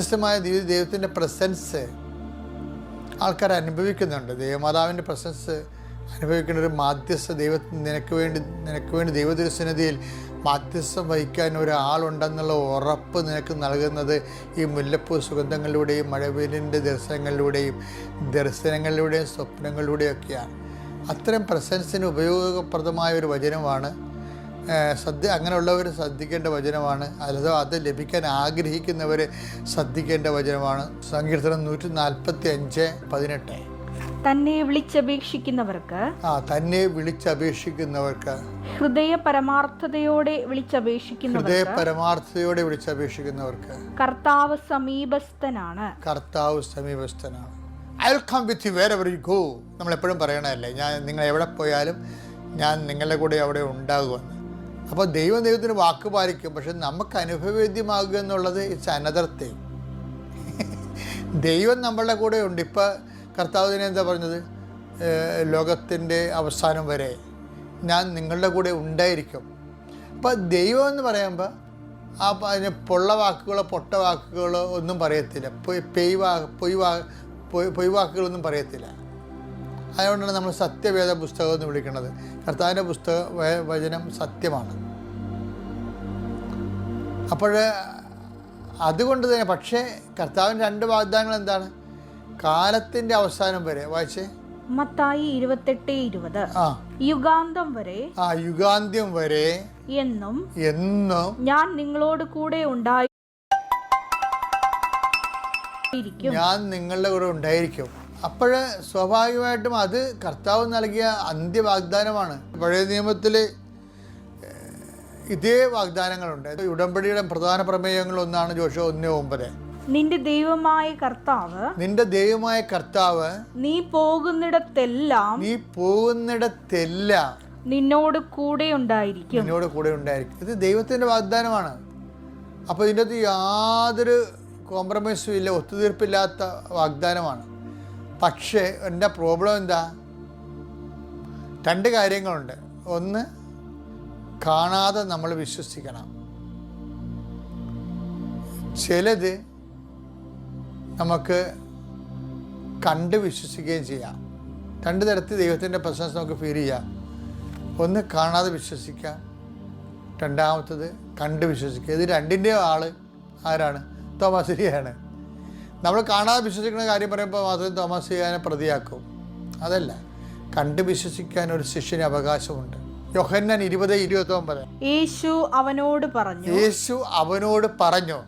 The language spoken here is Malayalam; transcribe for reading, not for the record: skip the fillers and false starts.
വ്യത്യസ്തമായ ദൈവത്തിൻ്റെ പ്രസൻസ് ആൾക്കാർ അനുഭവിക്കുന്നുണ്ട്. ദൈവമാതാവിൻ്റെ പ്രസൻസ് അനുഭവിക്കുന്ന ഒരു മാധ്യസ്ഥ നിനക്ക് വേണ്ടി ദൈവതിരുസന്നിധിയിൽ മാധ്യസ്ഥം വഹിക്കാൻ ഒരാളുണ്ടെന്നുള്ള ഉറപ്പ് നിനക്ക് നൽകുന്നത് ഈ മുല്ലപ്പൂ സുഗന്ധങ്ങളിലൂടെയും മഴവെയിലിൻ്റെ ദർശനങ്ങളിലൂടെയും സ്വപ്നങ്ങളിലൂടെയൊക്കെയാണ്. അത്തരം പ്രസൻസിന് ഉപയോഗപ്രദമായ ഒരു വചനമാണ് അങ്ങനെയുള്ളവർ ശ്രദ്ധിക്കേണ്ട വചനമാണ്. അല്ലാതെ അത് ലഭിക്കാൻ ആഗ്രഹിക്കുന്നവർ ശ്രദ്ധിക്കേണ്ട വചനമാണ്. സങ്കീർത്തനം 145:18. തന്നെ വിളിച്ചപേക്ഷിക്കുന്നവർക്ക് ഹൃദയ പരമാർത്ഥതയോടെ വിളിച്ചപേക്ഷിക്കുന്നവർക്ക് കർത്താവ് സമീപസ്ഥനാണ്. I will come with you wherever you go. നമ്മൾ എപ്പോഴും പറയണതല്ലേ, നിങ്ങൾ എവിടെ പോയാലും ഞാൻ നിങ്ങളുടെ കൂടെ അവിടെ ഉണ്ടാകുമെന്ന്. അപ്പോൾ ദൈവത്തിന് വാക്ക് പാലിക്കും. പക്ഷെ നമുക്ക് അനുഭവവേദ്യമാകുക എന്നുള്ളത് ഇറ്റ്സ് അനദർ തിങ്. ദൈവം നമ്മളുടെ കൂടെ ഉണ്ട്. ഇപ്പം കർത്താവിനെ എന്താ പറഞ്ഞത്? ലോകത്തിൻ്റെ അവസാനം വരെ ഞാൻ നിങ്ങളുടെ കൂടെ ഉണ്ടായിരിക്കും. അപ്പം ദൈവം എന്ന് പറയുമ്പോൾ അതിന് പൊള്ള വാക്കുകളോ പൊട്ട വാക്കുകളോ ഒന്നും പറയത്തില്ല. പൊയ് വാക്കുകളൊന്നും പറയത്തില്ല. അതുകൊണ്ടാണ് നമ്മൾ സത്യവേദ പുസ്തകം എന്ന് വിളിക്കുന്നത്. കർത്താവിൻ്റെ വചനം സത്യമാണ്. അപ്പോൾ അതുകൊണ്ട് തന്നെ പക്ഷേ കർത്താവിൻ്റെ 2 വാഗ്ദാനങ്ങൾ എന്താണ്? കാലത്തിൻ്റെ അവസാനം വരെ. വായിച്ചേ, മത്തായി 28:20. യുഗാന്തം വരെ എന്നും ഞാൻ നിങ്ങളോട് കൂടെ നിങ്ങളുടെ കൂടെ ഉണ്ടായിരിക്കും. അപ്പോൾ സ്വാഭാവികമായിട്ടും അത് കർത്താവ് നൽകിയ അന്ത്യവാഗ്ദാനമാണ്. പഴയ നിയമത്തിൽ ഇതേ വാഗ്ദാനങ്ങളുണ്ട്. ഉടമ്പടിയുടെ പ്രധാന പ്രമേയങ്ങളൊന്നാണ് ജോഷുവ 1:9. നിന്റെ ദൈവമായ കർത്താവ് നീ പോകുന്നിടത്തെല്ലാം നിന്നോട് കൂടെ ഉണ്ടായിരിക്കും. ഇത് ദൈവത്തിൻ്റെ വാഗ്ദാനമാണ്. അപ്പോൾ ഇതിൻ്റെ അകത്ത് യാതൊരു കോംപ്രമൈസും ഇല്ല, ഒത്തുതീർപ്പില്ലാത്ത വാഗ്ദാനമാണ്. പക്ഷേ എൻ്റെ പ്രോബ്ലം എന്താ? 2 കാര്യങ്ങളുണ്ട്. ഒന്ന്, കാണാതെ നമ്മൾ വിശ്വസിക്കണം. ചിലത് നമുക്ക് കണ്ട് വിശ്വസിക്കുകയും ചെയ്യാം. 2 തരത്തിൽ ദൈവത്തിൻ്റെ പ്രസൻസ് നമുക്ക് ഫീൽ ചെയ്യാം. ഒന്ന്, കാണാതെ വിശ്വസിക്കാം. രണ്ടാമത്തത് കണ്ട് വിശ്വസിക്കുക. ഇത് 2ൻ്റെയും ആൾ ആരാണ്? തോമാശ്ലീഹയാണ്. നമ്മൾ കാണാതെ വിശ്വസിക്കുന്ന കാര്യം പറയുമ്പോൾ മാത്രം തോമാശ്ലീഹനെ പ്രതിയാക്കും. അതല്ല, കണ്ട് വിശ്വസിക്കാൻ ഒരു ശിഷ്യന് അവകാശമുണ്ട്. യോഹന്നാൻ 20:29. യേശു അവനോട് പറഞ്ഞു